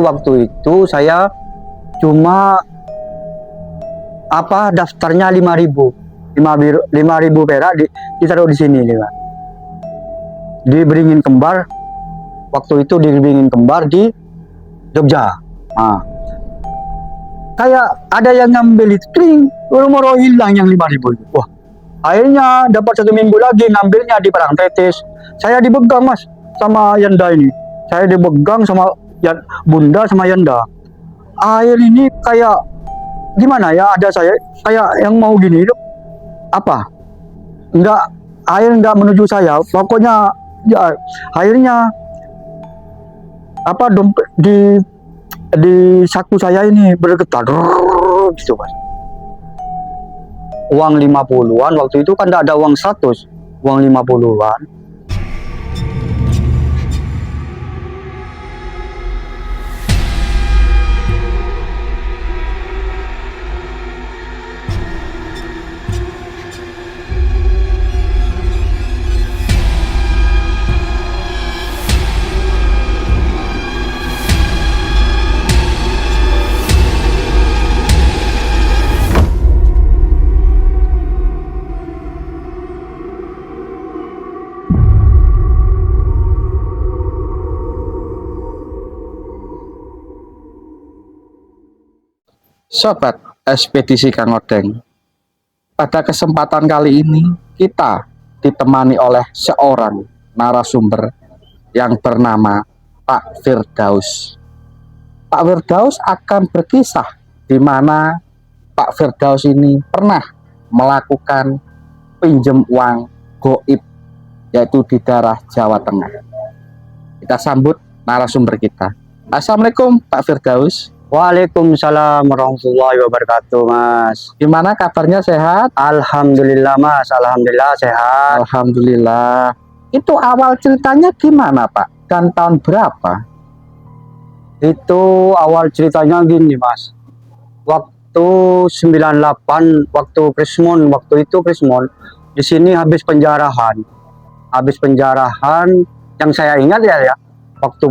Waktu itu saya cuma daftarnya 5.000 perak ditaruh di sini nih Pak. Di Beringin Kembar, waktu itu di Beringin Kembar di Jogja. Nah, kayak ada yang ngambil itu, moro hilang yang 5.000 itu. Wah, akhirnya dapat 1 minggu lagi ngambilnya di Parangtritis. Saya dibegang Mas sama Yanda ini. Saya dibegang sama Bunda sama Yanda. Air ini kayak gimana ya, ada saya kayak yang mau gini itu air enggak menuju saya, pokoknya ya, akhirnya dompet di saku saya ini bergetar gitu Mas. Uang 50-an waktu itu kan enggak ada uang 100, uang 50-an. Sobat Ekspedisi Kang Odeng, pada kesempatan kali ini kita ditemani oleh seorang narasumber yang bernama Pak Firdaus. Pak Firdaus akan berkisah di mana Pak Firdaus ini pernah melakukan pinjam uang goib, yaitu di daerah Jawa Tengah. Kita sambut narasumber kita. Assalamualaikum Pak Firdaus. Waalaikumsalam warahmatullahi wabarakatuh Mas. Gimana kabarnya, sehat? Alhamdulillah Mas, alhamdulillah sehat. Alhamdulillah. Itu awal ceritanya gimana Pak? Dan tahun berapa? Itu awal ceritanya gini Mas. Waktu 98, waktu Krismon, di sini habis penjarahan. Yang saya ingat ya, waktu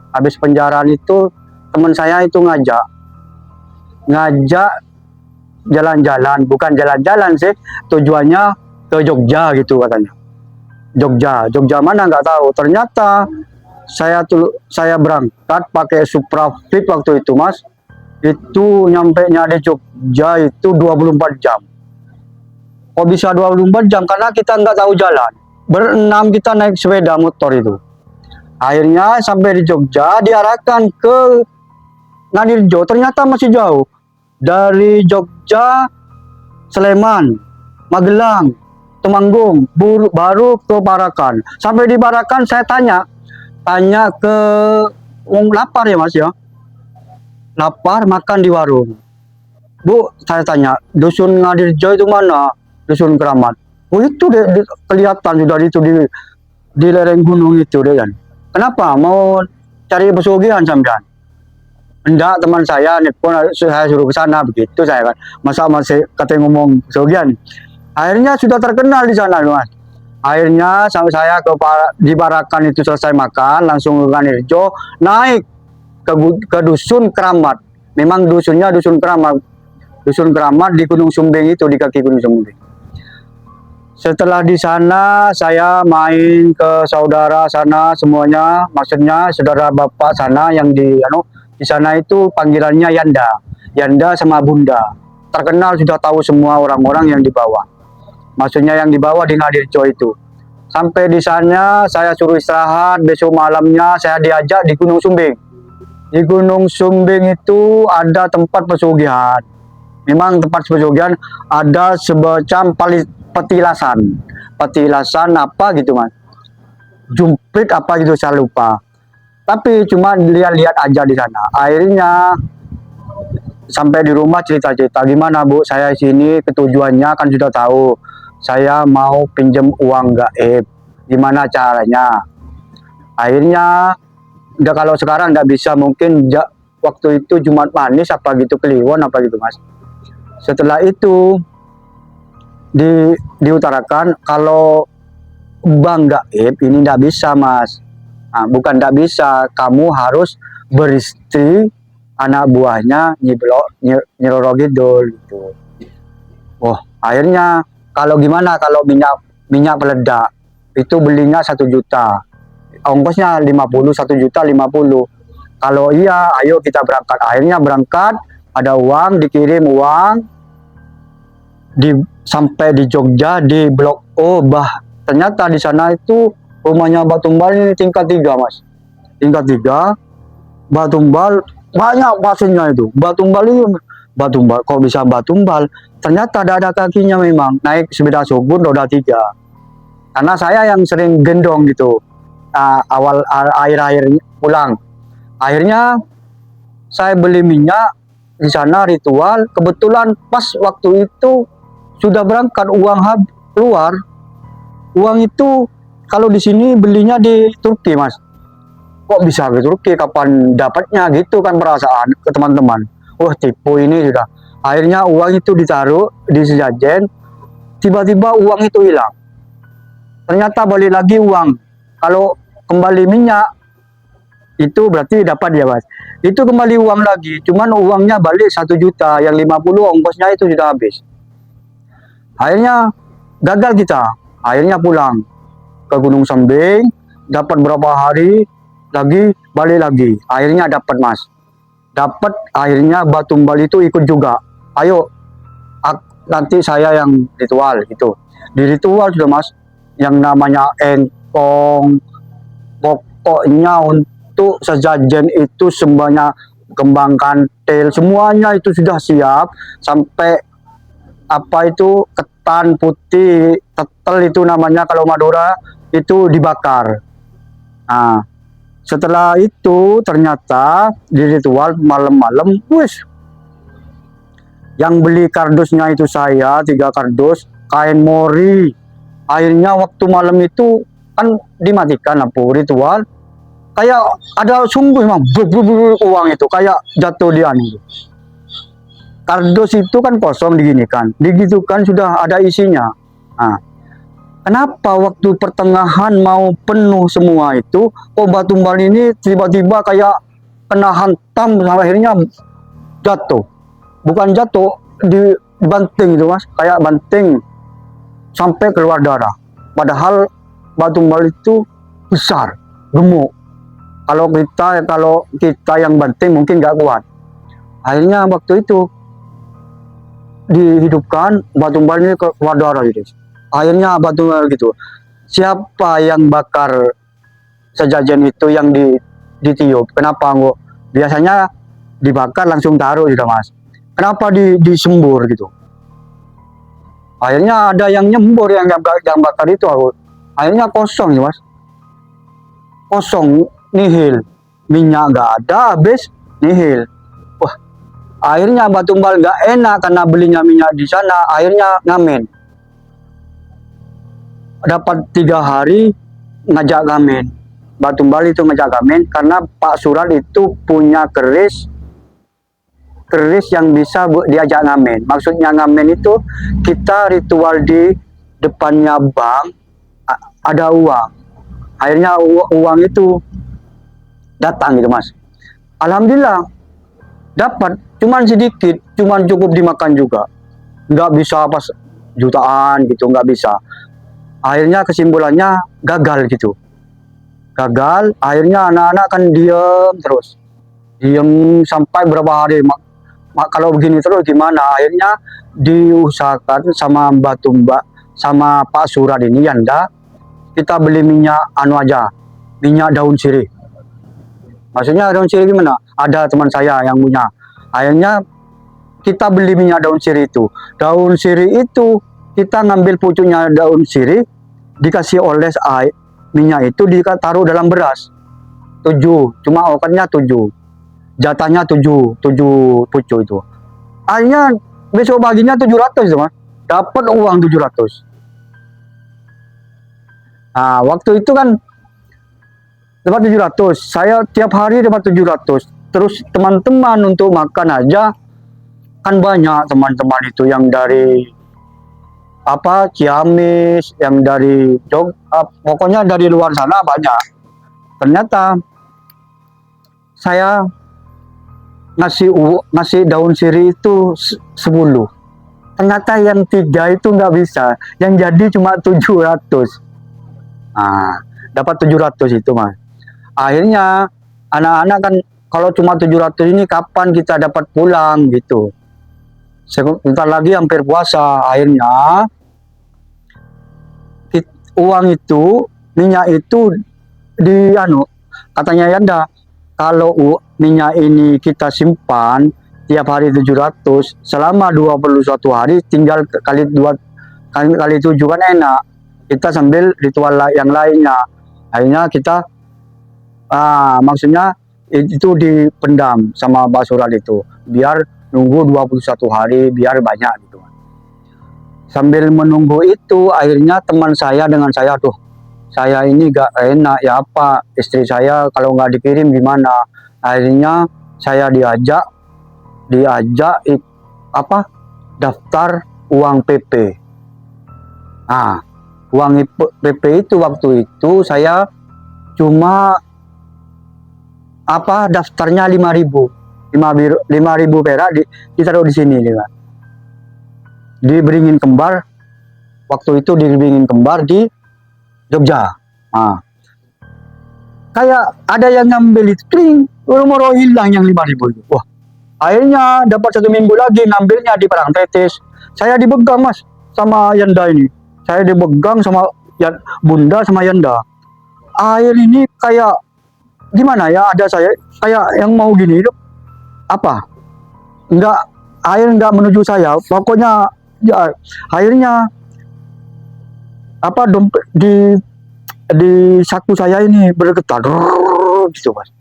habis penjarahan itu teman saya itu ngajak jalan-jalan, bukan jalan-jalan sih, tujuannya ke Jogja gitu katanya. Jogja mana nggak tahu. Ternyata saya berangkat pakai Supra Flip waktu itu Mas. Itu nyampenya di Jogja itu 24 jam. Kok bisa 24 jam? Karena kita nggak tahu jalan. Berenam kita naik sepeda motor itu. Akhirnya sampai di Jogja, diarahkan ke Ngadirjo, ternyata masih jauh. Dari Jogja, Sleman, Magelang, Temanggung, baru ke Parakan. Sampai di Parakan saya tanya ke lapar ya Mas ya. Lapar, makan di warung. Bu, saya tanya, dusun Ngadirjo itu mana? Dusun Keramat. Oh itu kelihatan sudah itu di lereng gunung itu deh kan. Kenapa? Mau cari pesugihan sampean? Enggak, teman saya nelpon, saya suruh ke sana begitu saya kan. Masa masih katanya ngomong pesugihan. Akhirnya sudah terkenal di sana Mas. Akhirnya sampai saya di Parakan itu selesai makan, langsung ke Ngadirjo, naik ke dusun Keramat. Memang dusunnya dusun Keramat. Dusun Keramat di Gunung Sumbing itu, di kaki Gunung Sumbing. Setelah di sana saya main ke saudara sana semuanya, maksudnya saudara bapak sana yang di sana itu panggilannya Yanda sama Bunda. Terkenal, sudah tahu semua orang-orang yang dibawa. Maksudnya yang dibawa di Ngadirjo itu. Sampai di sana saya suruh istirahat, besok malamnya saya diajak di Gunung Sumbing. Di Gunung Sumbing itu ada tempat pesugihan. Memang tempat pesugihan ada semacam petilasan apa gitu Mas. Jumprit apa gitu saya lupa. Tapi cuma lihat-lihat aja di sana. Akhirnya sampai di rumah cerita-cerita, gimana Bu, saya sini ketujuannya kan sudah tahu. Saya mau pinjam uang gaib. Gimana caranya? Akhirnya kalau sekarang nggak bisa, mungkin waktu itu Jumat Manis apa gitu, Kliwon apa gitu Mas. Setelah itu diutarakan kalau bank gaib ini nggak bisa Mas. Nah, bukan nggak bisa, kamu harus beristri anak buahnya Nyi Roro Kidul gitu. Oh, akhirnya kalau gimana kalau minyak peledak itu belinya 1 juta, ongkosnya 50, 1 juta 50. Kalau iya, ayo kita berangkat. Akhirnya berangkat, ada uang, dikirim uang, sampai di Jogja di Blok O. Ternyata di sana itu rumahnya Mbak Tumbal ini tingkat 3, Mas. Tingkat 3, Mbak Tumbal banyak pasiennya itu. Mbak Tumbal kok bisa Mbak Tumbal? Ternyata ada kakinya memang, naik sepeda subur roda 3. Karena saya yang sering gendong gitu. Awal akhir-akhir pulang. Akhirnya saya beli minyak di sana ritual. Kebetulan pas waktu itu sudah berangkat, uang keluar. Uang itu kalau di sini belinya di Turki, Mas. Kok bisa ke Turki? Kapan dapatnya gitu kan perasaan ke teman-teman. Wah, tipu ini sudah. Akhirnya uang itu ditaruh di sejajen. Tiba-tiba uang itu hilang. Ternyata balik lagi uang. Kalau kembali minyak itu berarti dapat ya, Mas. Itu kembali uang lagi. Cuman uangnya balik 1 juta. Yang 50 ongkosnya itu sudah habis. Akhirnya gagal kita. Akhirnya pulang ke Gunung Sembing. Dapat berapa hari lagi, balik lagi. Akhirnya dapat, Mas. Dapat, akhirnya Mbak Tumbal itu ikut juga. Ayo, nanti saya yang ritual gitu. Di ritual sudah, Mas, yang namanya engkong, pokoknya untuk sejajen itu semuanya, kembang kantil, semuanya itu sudah siap. Sampai apa itu, ketan putih, tetel itu namanya kalau Madura, itu dibakar. Nah, setelah itu ternyata di ritual malam-malam, wis, yang beli kardusnya itu saya 3 kardus kain mori. Akhirnya waktu malam itu kan dimatikan lampu ritual, kayak ada sungguh memang uang itu kayak jatuh di anu. Kardus itu kan kosong diginikan, digitukan sudah ada isinya. Nah, kenapa waktu pertengahan mau penuh semua itu, kok Mbak Tumbal ini tiba-tiba kayak kena hantam sampai akhirnya jatuh. Bukan jatuh, dibanting itu, Mas, kayak banting sampai keluar darah. Padahal Mbak Tumbal itu besar, gemuk. Kalau kita yang banting mungkin nggak kuat. Akhirnya waktu itu dihidupkan, Mbak Tumbal ini keluar darah gitu. Akhirnya Mbak Tumbal gitu, siapa yang bakar sejajen itu yang ditiup? Kenapa nggak biasanya dibakar langsung taruh gitu, Mas? Kenapa disembur gitu? Akhirnya ada yang nyembur, yang bakar itu. Akhirnya kosong ya, Mas. Kosong, nihil. Minyak nggak ada, habis, nihil. Wah, akhirnya Mbak Tumbal nggak enak karena belinya minyak di sana. Akhirnya ngamen. Dapat 3 hari ngajak ngamen. Mbak Tumbal itu ngajak ngamen karena Pak Surat itu punya keris yang bisa diajak ngamen. Maksudnya ngamen itu kita ritual di depannya bank, ada uang. Akhirnya uang itu datang gitu, Mas. Alhamdulillah dapat, cuman sedikit, cuman cukup dimakan juga. Nggak bisa pas jutaan gitu, nggak bisa. Akhirnya kesimpulannya gagal gitu. Gagal, akhirnya anak-anak kan diem terus. Diem sampai berapa hari. Kalau begini terus gimana? Akhirnya diusahakan sama Mbak Tumbal, sama Pak Surat ini Yanda, kita beli minyak anu aja, minyak daun sirih. Maksudnya daun sirih gimana? Ada teman saya yang punya. Akhirnya kita beli minyak daun sirih itu. Daun sirih itu kita ngambil pucuknya daun sirih, dikasih oles air, minyak itu ditaruh dalam beras. 7, cuma okannya 7. Jatahnya 7 pucuk itu. Akhirnya besok paginya 700 itu, Mas. Dapat uang 700. Nah, waktu itu kan dapat 700. Saya tiap hari dapat 700. Terus teman-teman untuk makan aja kan banyak teman-teman itu yang dari Ciamis, yang dari pokoknya dari luar sana banyak. Ternyata saya ngasih daun sirih itu 10. Ternyata yang 3 itu nggak bisa, yang jadi cuma 700. Nah, dapat 700 itu mas. Akhirnya anak-anak kan kalau cuma 700 ini kapan kita dapat pulang gitu. Sebentar lagi hampir puasa. Akhirnya uang itu, minyak itu katanya Yanda, kalau minyak ini kita simpan tiap hari 700 selama 21 hari, tinggal kali 7 kan enak, kita sambil ritual yang lainnya. Akhirnya kita maksudnya itu dipendam sama Mbak Surat itu biar nunggu 21 hari biar banyak gitu. Sambil menunggu itu akhirnya teman saya dengan saya, tuh saya ini gak enak ya, apa istri saya kalau nggak dikirim gimana. Akhirnya saya diajak daftar uang PP. Uang PP itu waktu itu saya cuma daftarnya 5.000 perak ditaruh di sini juga. Di Beringin Kembar, waktu itu di Beringin Kembar di Jogja. Kayak ada yang ngambil itu, moro hilang yang 5.000 itu. Wah, akhirnya dapat 1 minggu lagi ngambilnya di Parangtritis. Saya dibegang mas sama Yanda ini. Saya dibegang sama Bunda sama Yanda. Akhir ini kayak gimana ya, ada saya kayak yang mau gini itu nggak menuju saya, pokoknya ya, akhirnya dompet di saku saya ini bergetar gitu mas.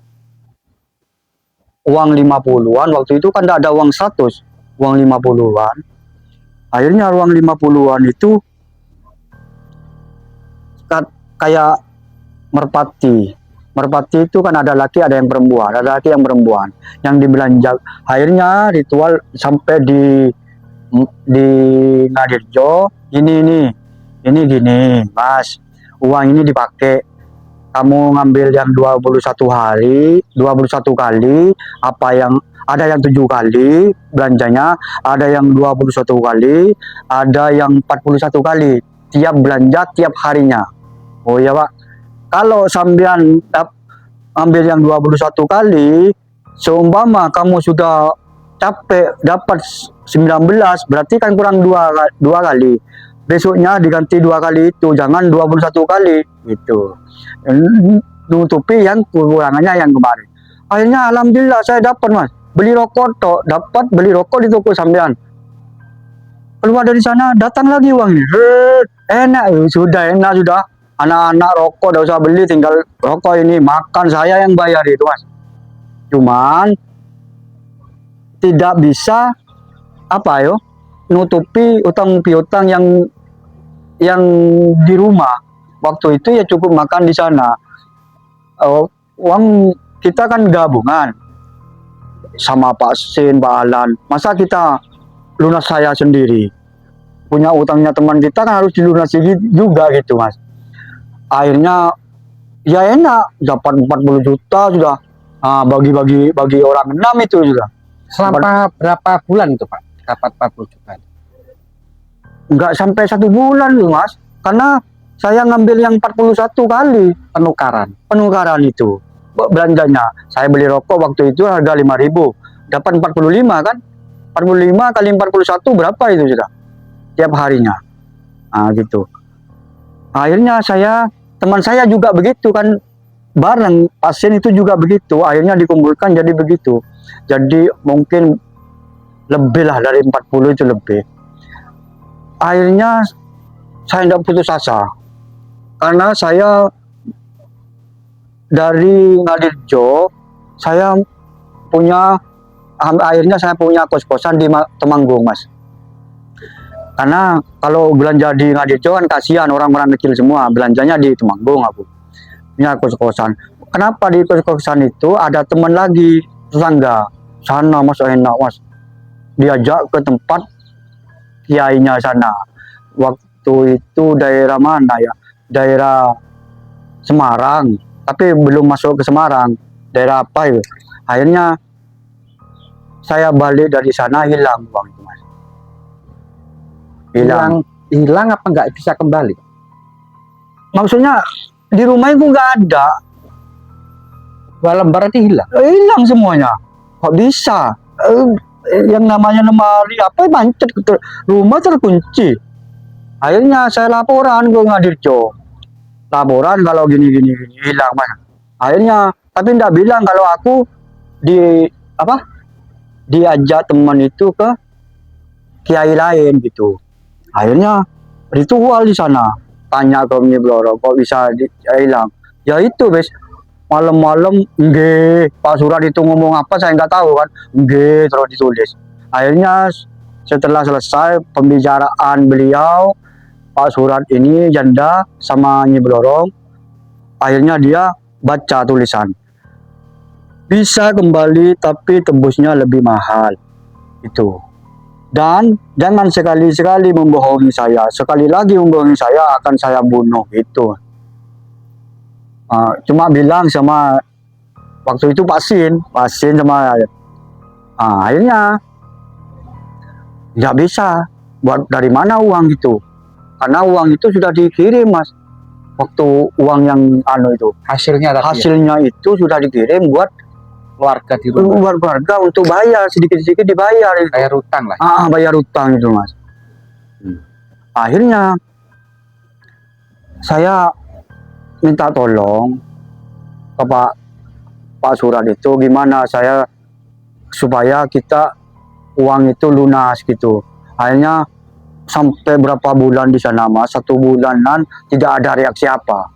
Uang 50-an waktu itu kan tidak ada uang 100, uang 50-an. Akhirnya uang 50-an itu kayak merpati itu kan ada laki ada yang perempuan, yang dibelanja. Akhirnya ritual sampai di Ngadirjo, ini gini mas, uang ini dipakai, kamu ngambil yang 21 kali, ada yang 7 kali belanjanya, ada yang 21 kali, ada yang 41 kali tiap belanja tiap harinya. Oh ya pak, kalau sambian ambil yang 21 kali, seumpama kamu sudah capek dapat 19, berarti kan kurang 2 kali. Besoknya diganti 2 kali itu, jangan 21 kali gitu. Nutupi yang kekurangannya yang kemarin. Akhirnya alhamdulillah saya dapat mas, beli rokok beli rokok di toko sambian. Keluar dari sana datang lagi uangnya. Enak sudah. Anak-anak rokok udah usah beli, tinggal rokok ini makan saya yang bayar itu mas. Cuman tidak bisa nutupi utang piutang yang di rumah. Waktu itu ya cukup makan di sana. Uang kita kan gabungan sama Pak Sin, Pak Alan. Masa kita lunas saya sendiri? Punya utangnya teman kita kan harus dilunasi juga gitu mas. Akhirnya ya enak, dapat 40 juta sudah. Bagi orang 6 itu sudah. Selama berapa bulan itu Pak dapat 40 juta? Enggak sampai 1 bulan loh mas, karena saya ngambil yang 41 kali penukaran itu belanjanya. Saya beli rokok waktu itu harga 5.000, dapat 45 kan, 45 kali 41 berapa itu sudah tiap harinya. Gitu. Akhirnya teman saya juga begitu kan, bareng pasien itu juga begitu, akhirnya dikumpulkan jadi begitu. Jadi mungkin lebih lah dari 40 itu lebih. Akhirnya saya tidak putus asa, karena saya dari Ngadirjo akhirnya saya punya kos-kosan di Temanggung mas. Karena kalau belanja di Ngadirjo kan kasihan, orang-orang kecil semua belanjanya di Temanggung. Aku punya kos-kosan. Kenapa di kos-kosan itu ada teman lagi, tetangga sana mas, enak mas, diajak ke tempat kiainya sana. Waktu itu daerah mana ya, daerah Semarang, tapi belum masuk ke Semarang, daerah apa itu. Akhirnya saya balik dari sana, hilang uang itu mas. Hilang apa nggak bisa kembali? Maksudnya di rumah itu nggak ada. 2 lembar itu hilang. Hilang semuanya. Kok bisa? Yang namanya lemari apa mancet, rumah terkunci. Akhirnya saya laporan ke Ngadirjo. Laporan kalau gini hilang mas. Akhirnya tapi nggak bilang kalau aku diajak teman itu ke kiai lain gitu. Akhirnya ritual di sana. Tanya ke Nyi Bloro, kok bisa hilang? Ya itu bes. Malam-malam nggih, Pak Surat itu ngomong apa saya nggak tahu kan, nggih terus ditulis. Akhirnya setelah selesai pembicaraan beliau, Pak Surat ini janda sama Nyi Blorong, akhirnya dia baca tulisan, bisa kembali tapi tembusnya lebih mahal itu. Dan jangan sekali-sekali membohongi saya, sekali lagi membohongi saya akan saya bunuh itu. Cuma bilang sama waktu itu Pak Sin sama akhirnya nggak bisa buat dari mana uang gitu, karena uang itu sudah dikirim mas. Waktu uang yang itu Hasilnya itu sudah dikirim buat keluarga di rumah. Buat keluarga untuk bayar sedikit-sedikit dibayar itu. Bayar utang lah. Bayar utang itu mas. Akhirnya saya minta tolong ke Pak Surat itu gimana saya supaya kita uang itu lunas gitu. Akhirnya sampai berapa bulan di sana mas, 1 bulanan tidak ada reaksi apa.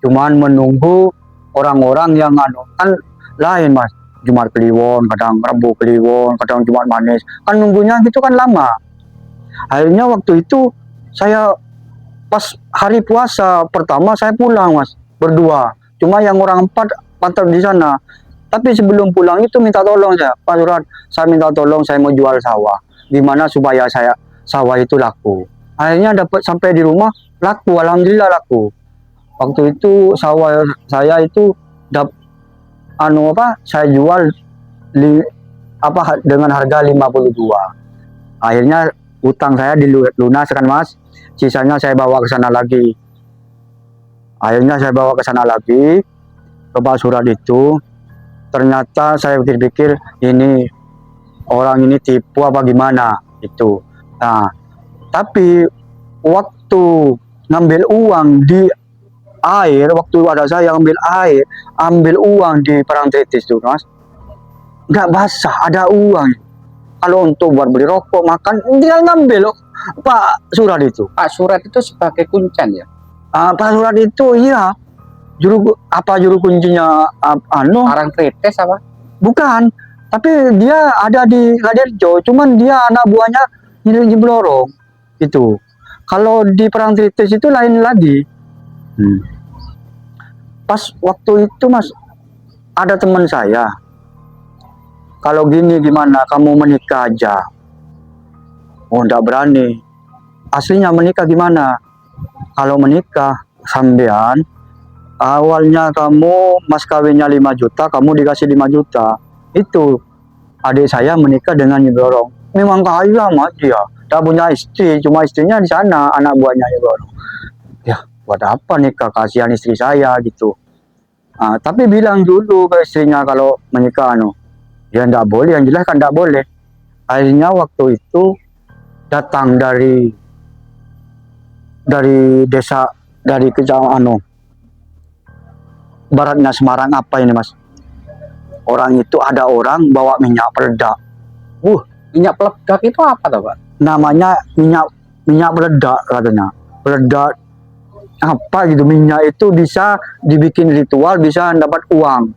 Cuman menunggu orang-orang yang kan lain mas, Jumat Kliwon, kadang Rabu Kliwon, kadang Jumat Manis, kan nunggunya gitu kan lama. Akhirnya waktu itu saya pas hari puasa pertama saya pulang mas, berdua. Cuma yang orang 4 pantau di sana. Tapi sebelum pulang itu minta tolong saya, Pak Surat, saya minta tolong saya mau jual sawah. Gimana supaya sawah itu laku. Akhirnya dapat sampai di rumah laku, alhamdulillah laku. Waktu itu sawah saya itu saya jual dengan harga 52. Akhirnya utang saya dilunaskan mas. Sisanya saya bawa ke sana lagi. Akhirnya saya bawa ke sana lagi ke Pak Surat itu. Ternyata saya pikir-pikir ini orang ini tipu apa gimana itu. Nah, tapi waktu ngambil uang di air, waktu ada saya ambil uang di Parangtritis itu mas, nggak basah, ada uang. Kalau untuk buat beli rokok, makan, tinggal ngambil Pak Surat itu. Pak Surat itu sebagai kuncen ya? Pak Surat itu iya, juru kuncinya Parangtritis apa? Bukan, tapi dia ada di Ngadirjo, cuman dia anak buahnya Nyi Blorong itu. Kalau di Parangtritis itu lain lagi. Pas waktu itu mas, ada teman saya, kalau gini gimana kamu menikah aja. Oh enggak berani. Aslinya menikah gimana? Kalau menikah sampean awalnya kamu mas kawinnya 5 juta, kamu dikasih 5 juta. Itu adik saya menikah dengan Nyi Blorong. Memang kaya mas dia. Tak punya istri, cuma istrinya di sana, anak buahnya Nyi Blorong. Ya buat apa nikah, kasihan istri saya gitu. Tapi bilang dulu ke istrinya kalau menikah ya enggak boleh, yang jelas kan enggak boleh. Akhirnya waktu itu datang dari desa, dari kecamatan baratnya Semarang apa ini mas. Orang itu ada orang bawa minyak peledak. Minyak peledak itu apa tuh pak? Namanya minyak peledak katanya. Peledak apa gitu, minyak itu bisa dibikin ritual, bisa dapat uang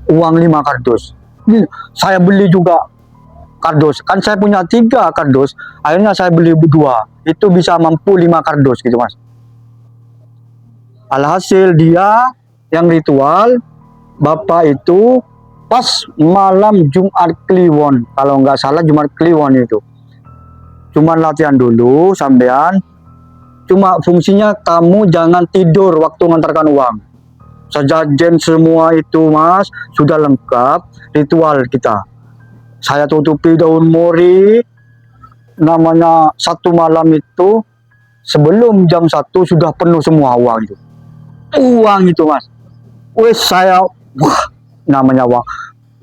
5 kardus. Saya beli juga kardus, kan saya punya 3 kardus, akhirnya saya beli 2, itu bisa mampu 5 kardus gitu mas. Alhasil dia yang ritual, bapak itu pas malam Jumat Kliwon, kalau nggak salah Jumat Kliwon itu, cuman latihan dulu sampean, cuma fungsinya kamu jangan tidur waktu ngantarkan uang. sejajen semua itu Mas, sudah lengkap ritual kita. Saya tutupi daun mori, namanya satu malam itu sebelum jam 1 sudah penuh semua uang itu. Uang itu Mas. Wes saya, wah, namanya uang.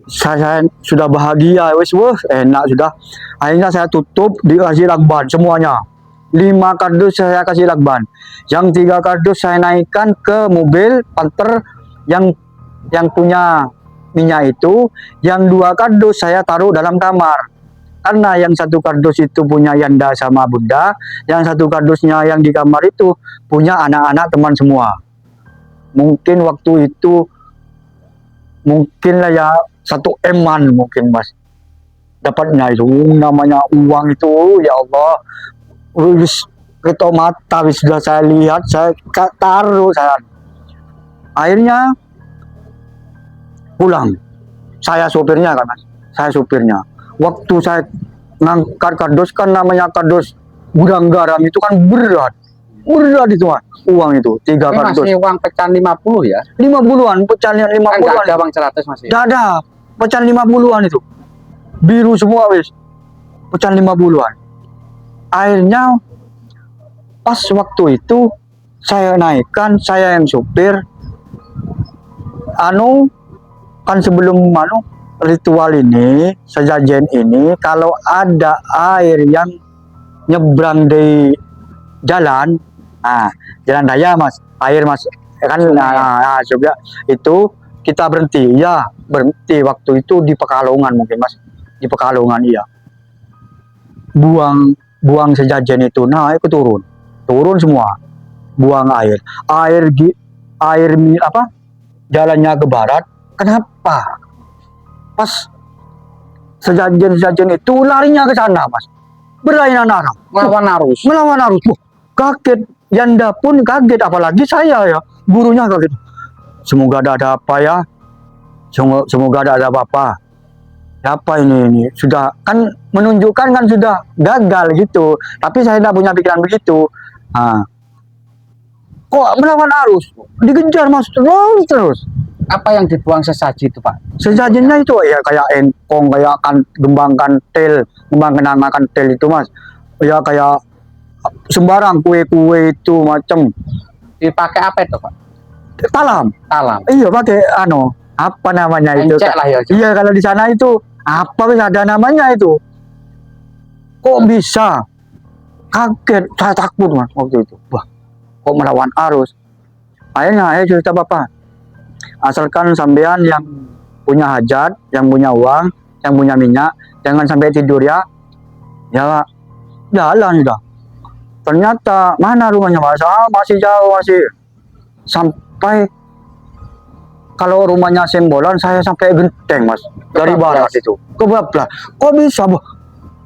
Saya sudah bahagia, wes, wah, enak sudah. Akhirnya saya tutup, dikasih lakban semuanya. 5 kardus saya kasih lakban. Yang 3 kardus saya naikkan ke mobil Panther yang punya minyak itu. Yang 2 kardus saya taruh dalam kamar. Karena yang 1 kardus itu punya Yanda sama Bunda, yang 1 kardusnya yang di kamar itu punya anak-anak teman semua. Mungkin waktu itu mungkin lah ya 1 eman mungkin Mas. Dapatnya itu namanya uang itu, ya Allah. Wis ketok mata wis sudah saya lihat, saya taruh saya. Akhirnya pulang. Saya sopirnya kan Mas. Saya sopirnya. Waktu saya ngangkat kardus kan namanya kardus gudang garam itu kan berat. Berat itu Mas. Uang itu 3 Ini kardus. masih uang pecahan 50 ya? 50-an, pecahan Kan nggak 50-an. ada uang 100 masih. Tidak ada. Pecahan 50-an itu. Biru semua wis. Pecahan 50-an. Akhirnya pas waktu itu saya naikkan, saya yang supir. Kan sebelum ritual ini, sejajen ini, kalau ada air yang nyebrang di jalan, jalan raya Mas, air Mas, kan juga itu kita berhenti, ya berhenti waktu itu di Pekalongan mungkin Mas, di Pekalongan iya. Buang sejajen itu naik ke turun semua, buang air jalannya ke barat. Kenapa pas sejajen itu larinya ke sana Mas, berlainan arah Melawan arus. Wah, kaget, Yanda pun kaget, apalagi saya ya, gurunya kaget. Semoga ada apa ya, semoga ada apa-apa. Apa ini sudah kan menunjukkan kan sudah gagal gitu, tapi saya tidak punya pikiran begitu. Kok melawan arus, dikejar Mas terus. Apa yang dibuang sesaji itu Pak? Sejajennya itu ya kayak engkong, kayak kembang kenanga kantel itu Mas, ya kayak sembarang kue-kue itu macam. Dipakai apa itu Pak? Talam. Iya pakai apa namanya itu? Encek lah ya. Iya kalau di sana itu apa ada namanya itu. Kok bisa? Kaget, saya takut Mas waktu itu. Wah, kok melawan arus? Akhirnya cerita Bapak. Asalkan sampean yang punya hajat, yang punya uang, yang punya minyak, jangan sampai tidur ya. Ya jalan sudah. Ternyata mana rumahnya Mas? Masih jauh, masih sampai, kalau rumahnya Sembolan saya sampai Genteng Mas, dari barat itu ke Bablas. Kok bisa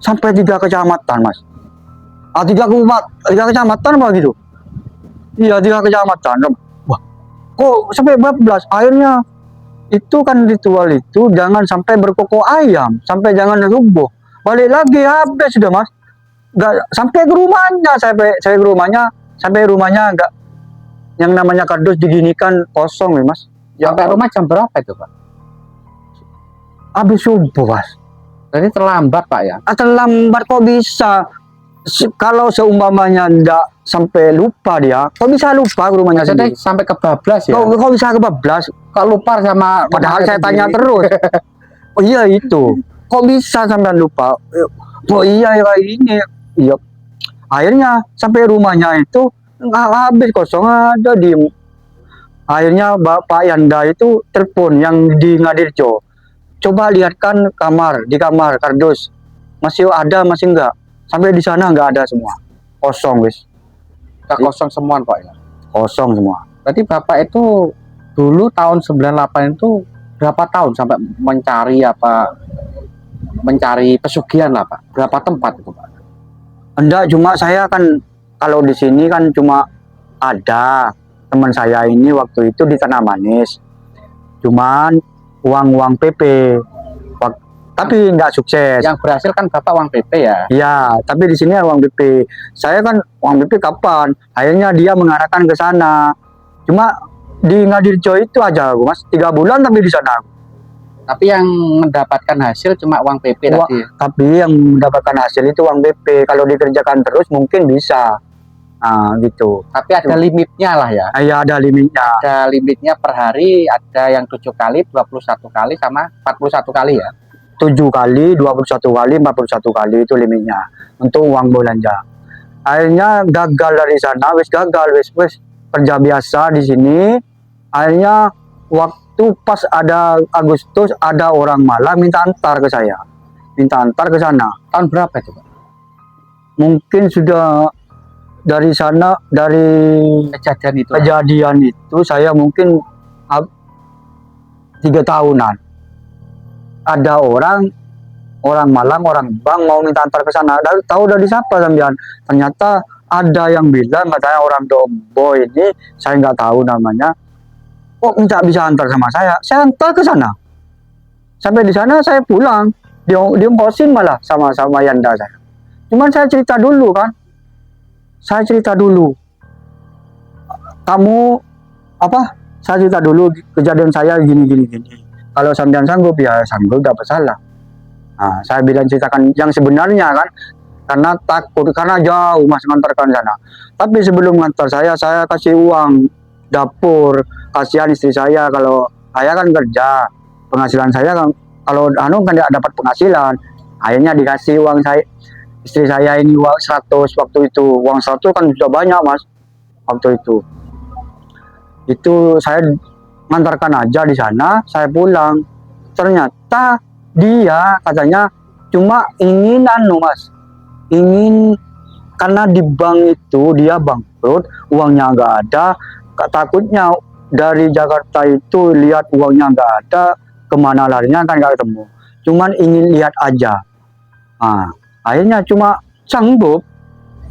sampai 3 kecamatan Mas? 3 kecamatan apa gitu? Iya 3 kecamatan. Wah, kok sampai Bablas? Akhirnya itu kan ritual itu jangan sampai berkokok ayam, sampai jangan subuh. Balik lagi habis sudah Mas. Enggak sampai ke rumahnya, sampai rumahnya enggak, yang namanya kardus diginikan kosong nih Mas. Sampai rumah jam berapa itu Pak? Habis subuh Mas. Jadi terlambat Pak ya? Terlambat kok bisa? Kalau seumpamanya enggak sampai lupa dia, kok bisa lupa ke rumahnya Jadi sendiri? sampai ke Bablas ya? Kok bisa kebablas? Kok lupa sama Padahal saya sendiri? tanya terus. Oh iya itu. Kok bisa sampai lupa? Oh iya ya ini. Iya. Akhirnya sampai rumahnya itu habis kosong ada diem. Akhirnya Bapak Yanda itu telepon yang di Ngadirjo. Coba lihatkan di kamar kardus. Masih ada, masih enggak? Sampai di sana enggak ada semua. Kosong, wis. Kosong semua Pak ya? Kosong semua. Berarti Bapak itu dulu tahun 98 itu berapa tahun sampai mencari pesugihan lah Pak? Berapa tempat itu Pak? Enggak, cuma saya kan kalau di sini kan cuma ada teman saya ini waktu itu di Tanah Manis. Cuman uang PP. Tapi nggak sukses. Yang berhasil kan Bapak uang PP ya? Iya, tapi di sini uang PP. Saya kan uang PP kapan? Akhirnya dia mengarahkan ke sana. Cuma di Ngadirjo itu aja aku mas, 3 bulan tapi di sana aku. Tapi yang mendapatkan hasil cuma uang PP Wah, tadi. tapi yang mendapatkan hasil itu uang BP. Kalau dikerjakan terus mungkin bisa. Nah, gitu. Tapi ada limitnya lah ya. Ya ada limitnya. Ada limitnya per hari, ada yang 7 kali, 21 kali, sama 41 kali ya. 7 kali, 21 kali, 41 kali itu limitnya untuk uang belanja. Akhirnya gagal dari sana, wis gagal, wis kerja biasa di sini. Akhirnya waktu pas ada Agustus ada orang Malang minta antar ke saya, minta antar ke sana. Tahun berapa itu Pak? Mungkin sudah dari sana, dari kejadian itu saya mungkin 3 tahunan. Ada orang Malang, orang Bang mau minta antar ke sana. Tahu dari siapa sampean? Ternyata ada yang bilang katanya orang Dombo ini, saya nggak tahu namanya. Kok minta bisa antar sama saya? Saya antar ke sana. Sampai di sana saya pulang. Diemposin malah sama Yanda saya. Cuman saya cerita dulu kan. Saya cerita dulu. Kamu apa? Saya cerita dulu kejadian saya gini. Kalau sampean sanggup ya sanggup, gak masalah. Nah, saya bilang ceritakan yang sebenarnya kan, karena takut, karena jauh mas ngantarkan sana. Tapi sebelum ngantar saya kasih uang dapur, kasihan istri saya, kalau saya kan kerja, penghasilan saya kan, kalau anu kan tidak dapat penghasilan, akhirnya dikasih uang saya, istri saya ini uang 100 waktu itu, uang 100 kan sudah banyak mas, waktu itu saya ngantarkan aja di sana, saya pulang, ternyata dia katanya cuma ingin anu mas, ingin karena di bank itu dia bangkrut, uangnya nggak ada, takutnya dari Jakarta itu lihat uangnya nggak ada, kemana larinya kan nggak ketemu, cuman ingin lihat aja. Nah, akhirnya cuma sanggup,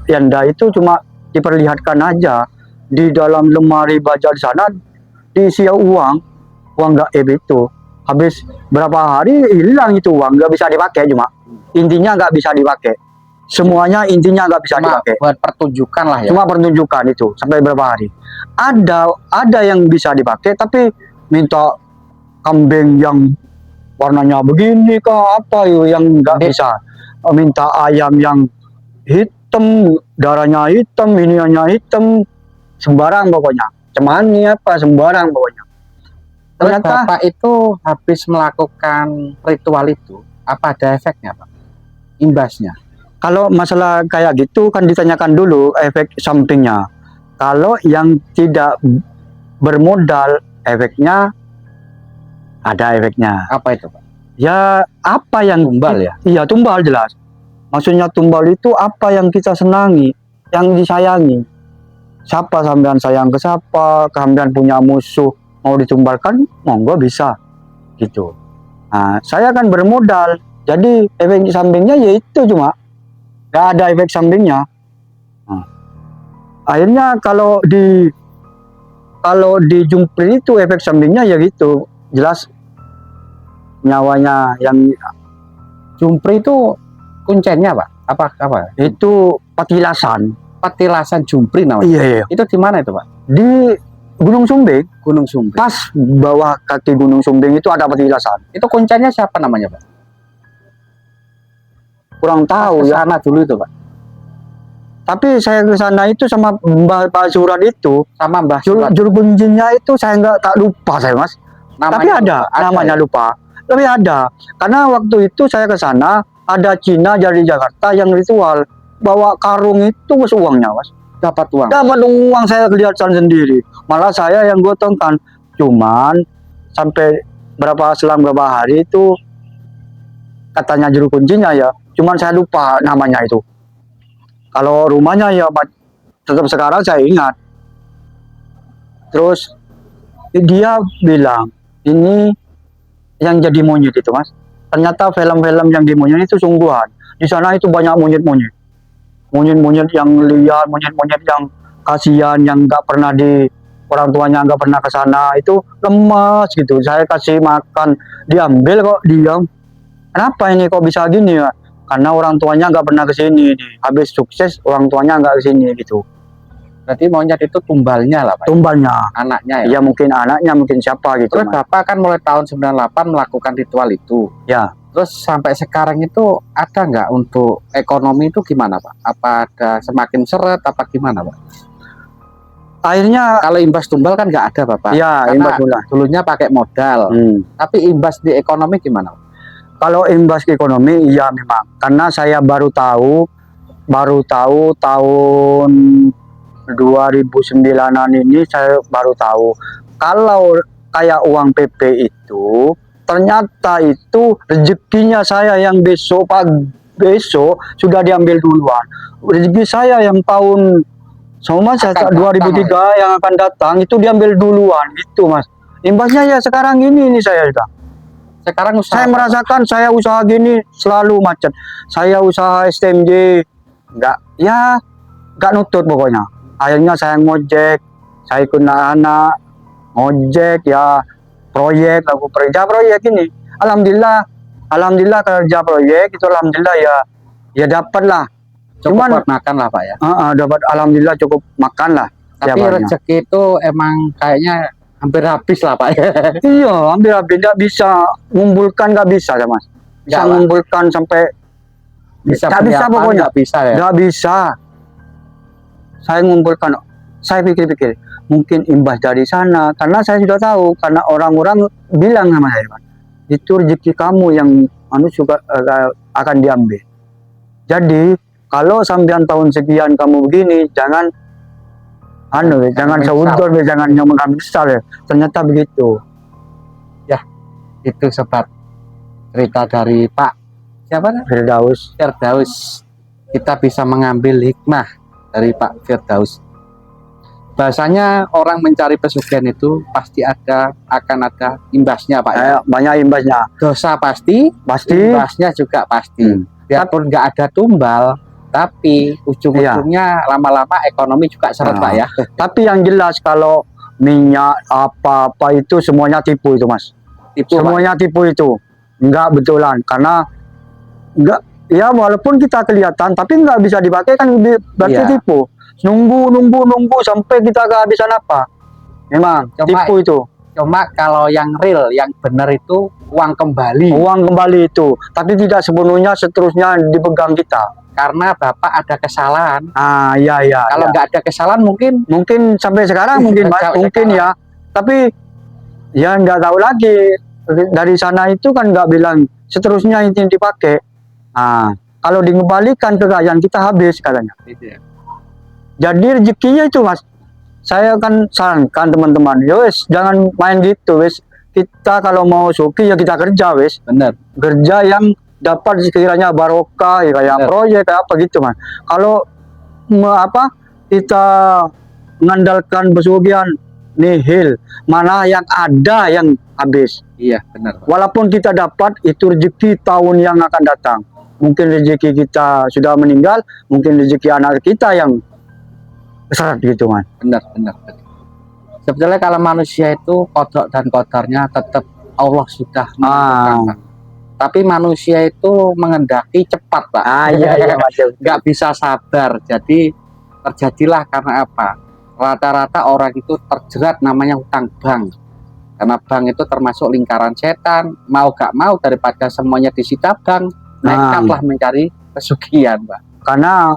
Yanda itu cuma diperlihatkan aja di dalam lemari baja di sana diisi uang gaib itu. Habis berapa hari hilang itu uang, nggak bisa dipakai, cuma intinya nggak bisa dipakai. Semuanya intinya nggak bisa dipakai. Buat pertunjukan lah ya. Cuma pertunjukan itu sampai berapa hari. Ada yang bisa dipakai, tapi minta kambing yang warnanya begini kah apa yang nggak bisa. Minta ayam yang hitam, darahnya hitam, iniannya hitam, sembarang pokoknya. Cemani apa sembarang pokoknya. Ternyata Bapak itu habis melakukan ritual itu, apa ada efeknya Pak? Imbasnya? Kalau masalah kayak gitu kan ditanyakan dulu efek sampingnya. Kalau yang tidak bermodal, efeknya ada efeknya. Apa itu Pak? Ya apa yang tumbal ya? Iya tumbal jelas. Maksudnya tumbal itu apa yang kita senangi, yang disayangi. Siapa sampean sayang ke siapa, sampean punya musuh mau ditumbalkan, monggo bisa gitu. Nah, saya kan bermodal, jadi efek sampingnya yaitu cuma gak ada efek sampingnya. Nah, akhirnya kalau di Jumpri itu efek sampingnya ya gitu, jelas nyawanya yang Jumpri itu kuncennya Pak? Apa? Itu patilasan. Patilasan Jumpri namanya. Iya. Itu di mana itu Pak? Di Gunung Sumbing. Gunung Sumbing. Pas bawah kaki Gunung Sumbing itu ada patilasan. Itu kuncennya siapa namanya Pak? Kurang tahu ya. Sana dulu itu Pak. Tapi saya ke sana itu sama Mbah Surat itu, sama Mbah Surat. Juru kuncinya itu saya tak lupa saya mas. Tapi ada namanya ya? Lupa. Tapi ada. Karena waktu itu saya ke sana ada Cina dari Jakarta yang ritual bawa karung itu mas, uangnya mas. Dapat uang. Dapat uang, saya kelihatan sendiri. Malah saya yang gotongkan. Cuman sampai selang berapa hari itu katanya juru kuncinya ya. Cuman saya lupa namanya itu. Kalau rumahnya ya tetap sekarang saya ingat. Terus dia bilang ini yang jadi monyet itu mas. Ternyata film-film yang di monyet itu sungguhan. Di sana itu banyak monyet-monyet. Monyet-monyet yang liar, monyet-monyet yang kasihan, yang nggak pernah orang tuanya nggak pernah ke sana, itu lemas gitu. Saya kasih makan, diambil kok diam. Kenapa ini kok bisa gini ya? Karena orang tuanya nggak pernah ke sini. Habis sukses orang tuanya nggak ke sini gitu. Berarti monyet itu tumbalnya lah Pak, tumbalnya. anaknya ya. Ya mungkin anaknya, mungkin siapa gitu. Terus Mas. Bapak kan mulai tahun 98 melakukan ritual itu. Ya, Terus sampai sekarang itu ada nggak untuk ekonomi itu gimana Pak? Apa ada semakin seret apa gimana Pak? akhirnya Kalau imbas tumbal kan nggak ada Bapak. ya Karena imbas bulan. dulunya pakai modal. Tapi imbas di ekonomi gimana Pak? Kalau imbas ke ekonomi, ya memang. Karena saya baru tahu tahun 2009-an ini saya baru tahu kalau kayak uang PP itu ternyata itu rezekinya saya yang besok sudah diambil duluan. Rezeki saya yang tahun sama Akan datang, 2003 yang akan datang itu diambil duluan gitu Mas. Imbasnya ya sekarang ini saya sudah. Sekarang usaha Saya merasakan saya usaha gini selalu macet. Saya usaha STMJ nggak nutut pokoknya. Akhirnya saya ngojek, saya ikut anak ngojek ya, proyek, aku kerja proyek ini. Alhamdulillah kerja proyek itu alhamdulillah ya dapat lah. cukup Cuman buat makan lah Pak ya. dapat alhamdulillah cukup makan lah. Tapi tiap harinya. rezeki itu emang kayaknya hampir habis lah Pak ya. Iya, hampir tidak bisa ngumpulkan, nggak bisa ya Mas. Bisa Nggak lah. ngumpulkan sampai Bisa nggak beli bisa apa, pokoknya. nggak bisa ya. Nggak bisa. Saya ngumpulkan, saya pikir-pikir mungkin imbas dari sana karena saya sudah tahu karena orang-orang bilang sama saya, Pak, itu rezeki kamu yang juga akan diambil. Jadi kalau sampean tahun sekian kamu begini, jangan jangan seudon, jangan mengambil besar ya. Ternyata begitu. Itu sobat cerita dari Pak siapa namanya? Firdaus. Kita bisa mengambil hikmah dari Pak Firdaus. Bahasanya orang mencari pesugihan itu pasti akan ada imbasnya Pak ya. Banyak imbasnya. Dosa pasti, imbasnya juga pasti. Biarpun nggak ada tumbal, tapi ujung-ujungnya lama-lama ekonomi juga seret Pak ya. Tapi yang jelas kalau minyak apa-apa itu semuanya tipu itu Mas. Semuanya tipu itu. Enggak betulan karena enggak ya walaupun kita kelihatan tapi nggak bisa dipakai kan berarti tipu. Nunggu sampai kita kehabisan apa. Memang tipu itu. Cuma kalau yang real, yang benar itu uang kembali. Uang kembali itu. Tapi tidak sepenuhnya seterusnya dipegang kita. Karena Bapak ada kesalahan. Iya. Kalau nggak ada kesalahan mungkin sampai sekarang mungkin ya. Tapi ya nggak tahu lagi. Dari sana itu kan nggak bilang seterusnya ini dipakai. Kalau dikembalikan kekayaan kita habis katanya. Jadi rezekinya itu Mas. Saya kan sarankan teman-teman, wes jangan main gitu wes. Kita kalau mau suki ya kita kerja wes. Benar. Kerja yang dapat sekiranya barokah ya kayak proyek kayak apa gitu Mas. Kalau kita mengandalkan pesugihan nihil, mana yang ada yang habis. Iya benar Pak. Walaupun kita dapat itu rezeki tahun yang akan datang. Mungkin rezeki kita sudah meninggal, mungkin rezeki anak kita yang seret gitu Mas. Benar. Sebetulnya kalau manusia itu kodok dan kodarnya tetap Allah sudah menentukan. Tapi manusia itu mengendaki cepat Pak. Iya nggak bisa sabar. Jadi terjadilah karena apa? Rata-rata orang itu terjerat namanya hutang bank. Karena bank itu termasuk lingkaran setan. Mau gak mau daripada semuanya disita bank, nekatlah mencari pesugihan Pak. Karena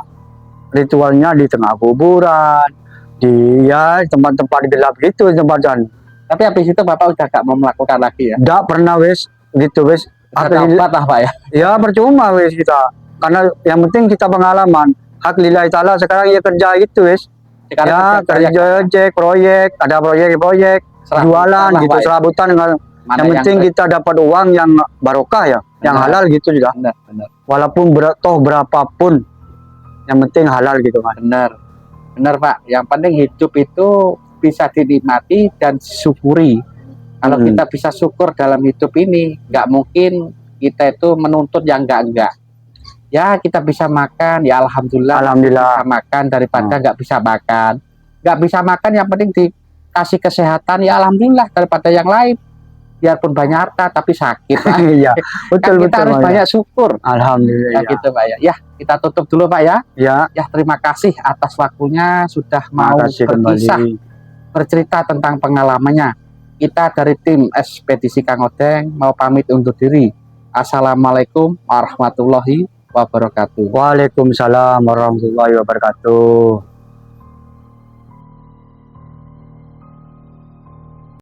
ritualnya di tengah kuburan, di tempat-tempat gelap gitu tempatan. Tapi habis itu Bapak udah gak mau melakukan lagi ya? Nggak pernah wes gitu wes. Dapat lah Pak ya? Ya percuma wes kita. Karena yang penting kita pengalaman. Hak lillahi ta'ala sekarang ya kerja gitu wes. Ya kerja cek proyek, ada proyek jualan gitu serabutan. Yang penting kita dapat uang yang barokah ya, yang halal gitu juga. Benar. Walaupun berapapun, yang penting halal gitu Mas. Benar Pak. Yang penting hidup itu bisa dinikmati dan disyukuri. Kalau kita bisa syukur dalam hidup ini, nggak mungkin kita itu menuntut yang enggak. Ya kita bisa makan, ya alhamdulillah. Bisa makan daripada nggak bisa makan. Nggak bisa makan yang penting dikasih kesehatan, ya alhamdulillah daripada yang lain. biarpun banyak harta tapi sakit Pak. Iya, Kan betul kita betul harus Pak. banyak syukur. Alhamdulillah. Ya gitu Pak ya. Ya, kita tutup dulu Pak ya. Ya, Ya, terima kasih atas waktunya sudah mau makasih berkisah, kembali. bercerita tentang pengalamannya. Kita dari tim Ekspedisi Kang Odeng mau pamit undur diri. Assalamualaikum warahmatullahi wabarakatuh. Waalaikumsalam warahmatullahi wabarakatuh.